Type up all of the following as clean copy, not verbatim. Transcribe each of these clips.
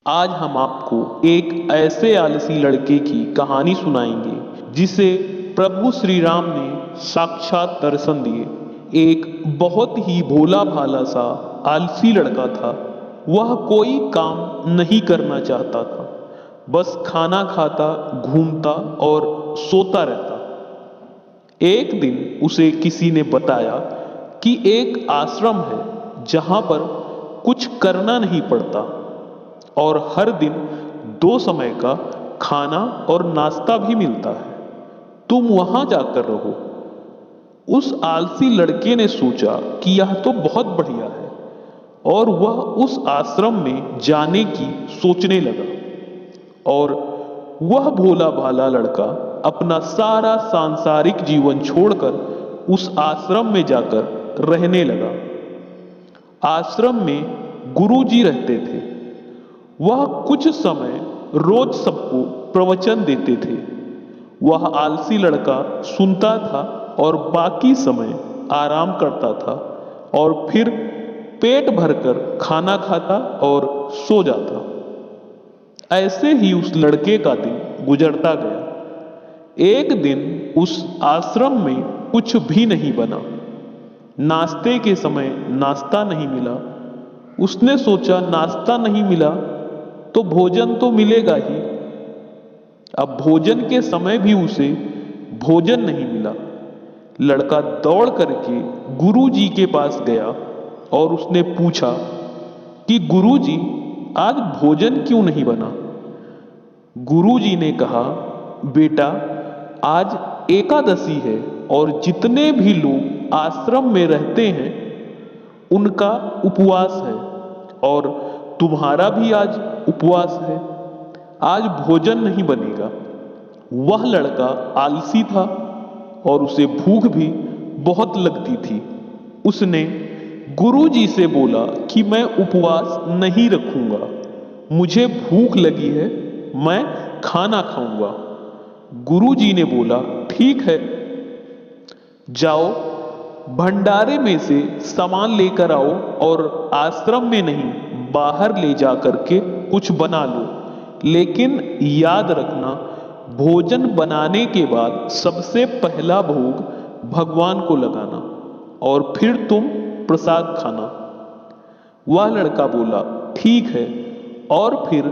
आज हम आपको एक ऐसे आलसी लड़के की कहानी सुनाएंगे जिसे प्रभु श्री राम ने साक्षात दर्शन दिए। एक बहुत ही भोला भाला सा आलसी लड़का था। वह कोई काम नहीं करना चाहता था, बस खाना खाता, घूमता और सोता रहता। एक दिन उसे किसी ने बताया कि एक आश्रम है जहां पर कुछ करना नहीं पड़ता और हर दिन 2 समय का खाना और नाश्ता भी मिलता है। तुम वहां जाकर रहो। उस आलसी लड़के ने सोचा कि यह तो बहुत बढ़िया है और वह उस आश्रम में जाने की सोचने लगा। और वह भोला भाला लड़का अपना सारा सांसारिक जीवन छोड़कर उस आश्रम में जाकर रहने लगा। आश्रम में गुरुजी रहते थे। वह कुछ समय रोज सबको प्रवचन देते थे। वह आलसी लड़का सुनता था और बाकी समय आराम करता था और फिर पेट भरकर खाना खाता और सो जाता। ऐसे ही उस लड़के का दिन गुजरता गया। एक दिन उस आश्रम में कुछ भी नहीं बना। नाश्ते के समय नाश्ता नहीं मिला। उसने सोचा नाश्ता नहीं मिला तो भोजन तो मिलेगा ही। अब भोजन के समय भी उसे भोजन नहीं मिला। लड़का दौड़ करके गुरुजी के पास गया और उसने पूछा कि गुरुजी, आज भोजन क्यों नहीं बना? गुरुजी ने कहा, बेटा, आज एकादशी है और जितने भी लोग आश्रम में रहते हैं उनका उपवास है और तुम्हारा भी आज उपवास है। आज भोजन नहीं बनेगा। वह लड़का आलसी था और उसे भूख भी बहुत लगती थी। उसने गुरुजी से बोला कि मैं उपवास नहीं रखूंगा, मुझे भूख लगी है, मैं खाना खाऊंगा। गुरुजी ने बोला, ठीक है, जाओ भंडारे में से सामान लेकर आओ और आश्रम में नहीं, बाहर ले जा करके कुछ बना लो। लेकिन याद रखना, भोजन बनाने के बाद सबसे पहला भोग भगवान को लगाना और फिर तुम प्रसाद खाना। वह लड़का बोला, ठीक है, और फिर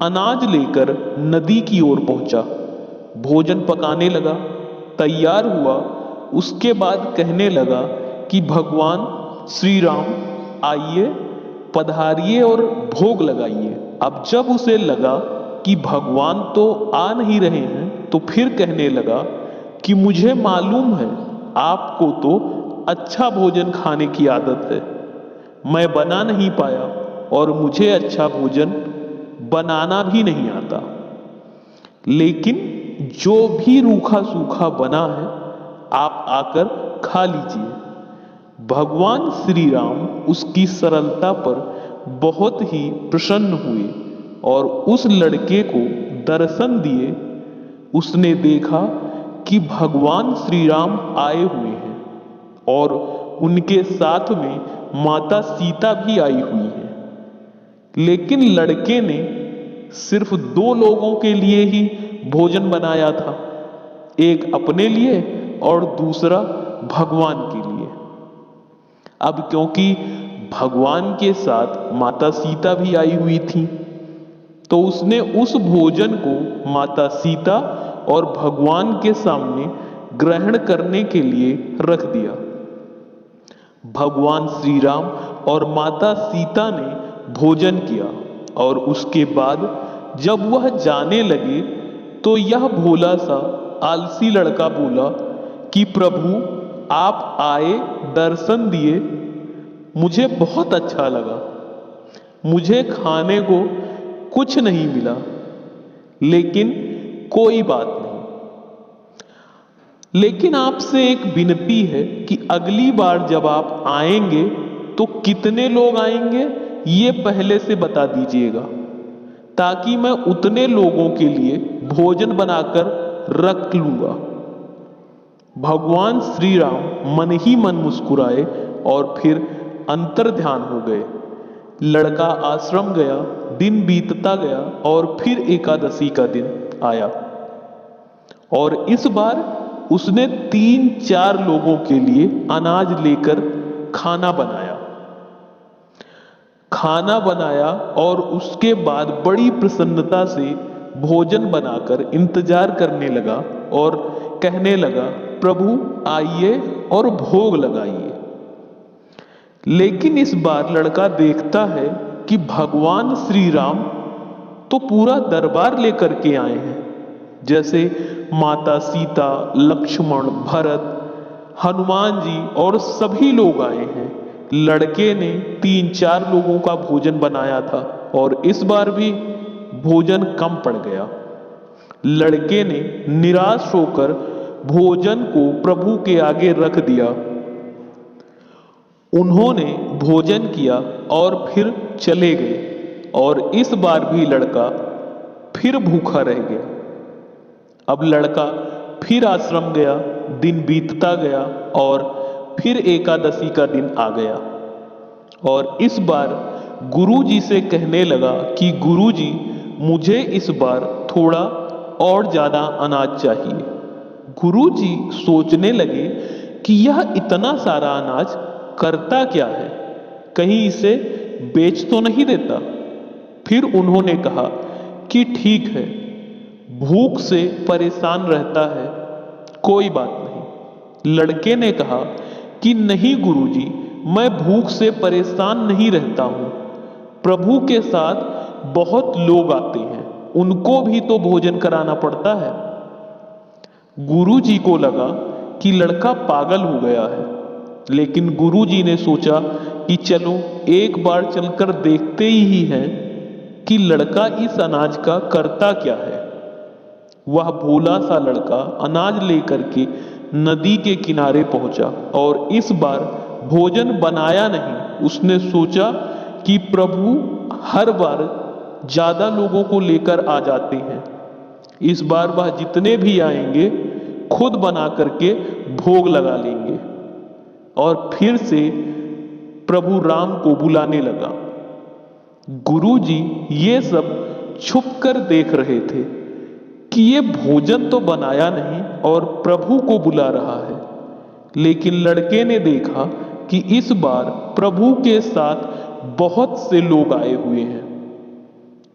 अनाज लेकर नदी की ओर पहुंचा। भोजन पकाने लगा, तैयार हुआ। उसके बाद कहने लगा कि भगवान श्री राम आइए, पधारिए और भोग लगाइए। अब जब उसे लगा कि भगवान तो आ नहीं रहे हैं तो फिर कहने लगा कि मुझे मालूम है आपको तो अच्छा भोजन खाने की आदत है, मैं बना नहीं पाया और मुझे अच्छा भोजन बनाना भी नहीं आता, लेकिन जो भी रूखा सूखा बना है आप आकर खा लीजिए। भगवान श्री राम उसकी सरलता पर बहुत ही प्रसन्न हुए और उस लड़के को दर्शन दिए। उसने देखा कि भगवान श्री राम आए हुए हैं और उनके साथ में माता सीता भी आई हुई है। लेकिन लड़के ने सिर्फ 2 लोगों के लिए ही भोजन बनाया था, एक अपने लिए और दूसरा भगवान के लिए। अब क्योंकि भगवान के साथ माता सीता भी आई हुई थी तो उसने उस भोजन को माता सीता और भगवान के सामने ग्रहण करने के लिए रख दिया। भगवान श्री राम और माता सीता ने भोजन किया और उसके बाद जब वह जाने लगे तो यह भोला सा आलसी लड़का बोला कि प्रभु, आप आए, दर्शन दिए, मुझे बहुत अच्छा लगा। मुझे खाने को कुछ नहीं मिला, लेकिन कोई बात नहीं। लेकिन आपसे एक विनती है कि अगली बार जब आप आएंगे तो कितने लोग आएंगे ये पहले से बता दीजिएगा, ताकि मैं उतने लोगों के लिए भोजन बनाकर रख लूंगा। भगवान श्री राम मन ही मन मुस्कुराए और फिर अंतर ध्यान हो गए। लड़का आश्रम गया, दिन बीतता गया और फिर एकादशी का दिन आया और इस बार उसने 3-4 लोगों के लिए अनाज लेकर खाना बनाया और उसके बाद बड़ी प्रसन्नता से भोजन बनाकर इंतजार करने लगा और कहने लगा, प्रभु आइए और भोग लगाइए। लेकिन इस बार लड़का देखता है कि भगवान श्री राम तो पूरा दरबार लेकर के आए हैं, जैसे माता सीता, लक्ष्मण, भरत, हनुमान जी और सभी लोग आए हैं। लड़के ने 3-4 लोगों का भोजन बनाया था और इस बार भी भोजन कम पड़ गया। लड़के ने निराश होकर भोजन को प्रभु के आगे रख दिया। उन्होंने भोजन किया और फिर चले गए और इस बार भी लड़का फिर भूखा रह गया। अब लड़का फिर आश्रम गया, दिन बीतता गया और फिर एकादशी का दिन आ गया और इस बार गुरुजी से कहने लगा कि गुरुजी, मुझे इस बार थोड़ा और ज्यादा अनाज चाहिए। गुरुजी सोचने लगे कि यह इतना सारा अनाज करता क्या है, कहीं इसे बेच तो नहीं देता। फिर उन्होंने कहा कि ठीक है, भूख से परेशान रहता है, कोई बात नहीं। लड़के ने कहा कि नहीं गुरुजी, मैं भूख से परेशान नहीं रहता हूं। प्रभु के साथ बहुत लोग आते हैं, उनको भी तो भोजन कराना पड़ता है। गुरुजी को लगा कि लड़का पागल हो गया है, लेकिन गुरुजी ने सोचा कि चलो एक बार चलकर देखते ही हैं कि लड़का इस अनाज का करता क्या है। वह भोला सा लड़का अनाज लेकर के नदी के किनारे पहुंचा और इस बार भोजन बनाया नहीं। उसने सोचा कि प्रभु हर बार ज्यादा लोगों को लेकर आ जाते हैं, इस बार वह जितने भी आएंगे खुद बना करके भोग लगा लेंगे। और फिर से प्रभु राम को बुलाने लगा। गुरुजी ये सब छुप कर देख रहे थे कि ये भोजन तो बनाया नहीं और प्रभु को बुला रहा है। लेकिन लड़के ने देखा कि इस बार प्रभु के साथ बहुत से लोग आए हुए हैं,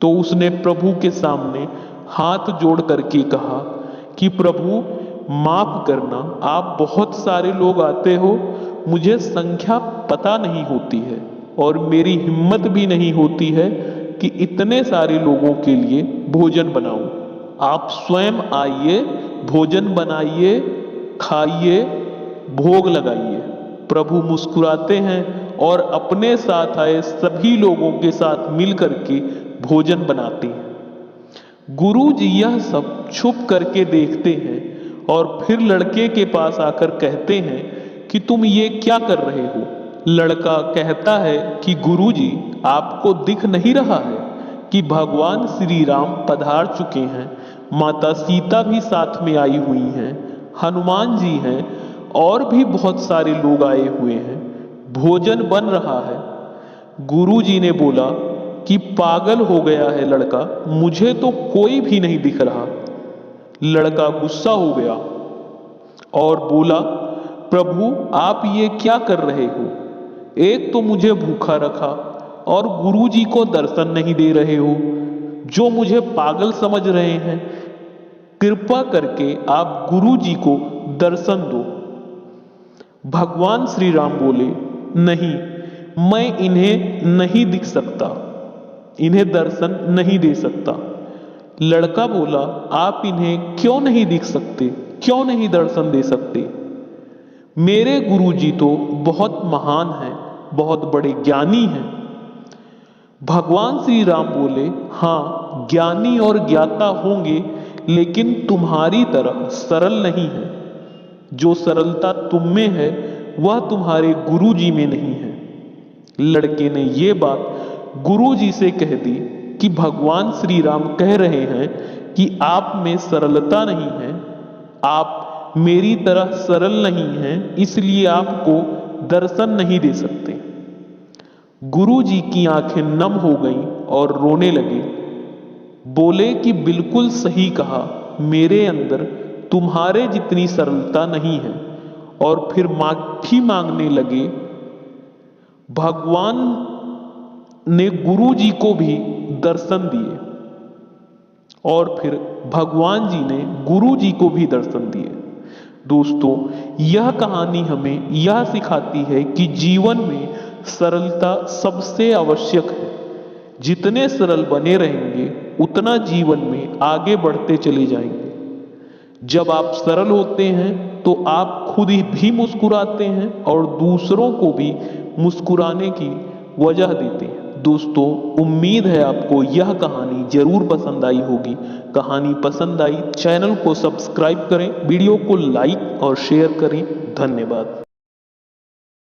तो उसने प्रभु के सामने हाथ जोड़ करके कहा कि प्रभु माफ करना, आप बहुत सारे लोग आते हो, मुझे संख्या पता नहीं होती है और मेरी हिम्मत भी नहीं होती है कि इतने सारे लोगों के लिए भोजन बनाऊं। आप स्वयं आइए, भोजन बनाइए, खाइए, भोग लगाइए। प्रभु मुस्कुराते हैं और अपने साथ आए सभी लोगों के साथ मिलकर के भोजन बनाते हैं। गुरुजी यह सब छुप करके देखते हैं और फिर लड़के के पास आकर कहते हैं कि तुम ये क्या कर रहे हो। लड़का कहता है कि गुरुजी, आपको दिख नहीं रहा है कि भगवान श्री राम पधार चुके हैं, माता सीता भी साथ में आई हुई हैं, हनुमान जी हैं और भी बहुत सारे लोग आए हुए हैं, भोजन बन रहा है। गुरुजी ने बोला कि पागल हो गया है लड़का, मुझे तो कोई भी नहीं दिख रहा। लड़का गुस्सा हो गया और बोला, प्रभु आप ये क्या कर रहे हो, एक तो मुझे भूखा रखा और गुरुजी को दर्शन नहीं दे रहे हो, जो मुझे पागल समझ रहे हैं। कृपा करके आप गुरुजी को दर्शन दो। भगवान श्री राम बोले, नहीं, मैं इन्हें नहीं दिख सकता, इन्हें दर्शन नहीं दे सकता। लड़का बोला, आप इन्हें क्यों नहीं दिख सकते, क्यों नहीं दर्शन दे सकते? मेरे गुरुजी तो बहुत महान हैं, बहुत बड़े ज्ञानी हैं। भगवान श्री राम बोले, हाँ ज्ञानी और ज्ञाता होंगे, लेकिन तुम्हारी तरह सरल नहीं है। जो सरलता तुम में है वह तुम्हारे गुरुजी में नहीं है। लड़के ने ये बात गुरुजी से कह दी कि भगवान श्री राम कह रहे हैं कि आप में सरलता नहीं है, आप मेरी तरह सरल नहीं हैं, इसलिए आपको दर्शन नहीं दे सकते। गुरुजी की आंखें नम हो गईं और रोने लगे। बोले कि बिल्कुल सही कहा, मेरे अंदर तुम्हारे जितनी सरलता नहीं है। और फिर माफी मांगने लगे। भगवान ने गुरुजी को भी दर्शन दिए और फिर भगवान जी ने गुरुजी को भी दर्शन दिए। दोस्तों, यह कहानी हमें यह सिखाती है कि जीवन में सरलता सबसे आवश्यक है। जितने सरल बने रहेंगे उतना जीवन में आगे बढ़ते चले जाएंगे। जब आप सरल होते हैं तो आप खुद ही भी मुस्कुराते हैं और दूसरों को भी मुस्कुराने की वजह देते हैं। दोस्तों, उम्मीद है आपको यह कहानी जरूर पसंद आई होगी। कहानी पसंद आई, चैनल को सब्सक्राइब करें, वीडियो को लाइक और शेयर करें। धन्यवाद।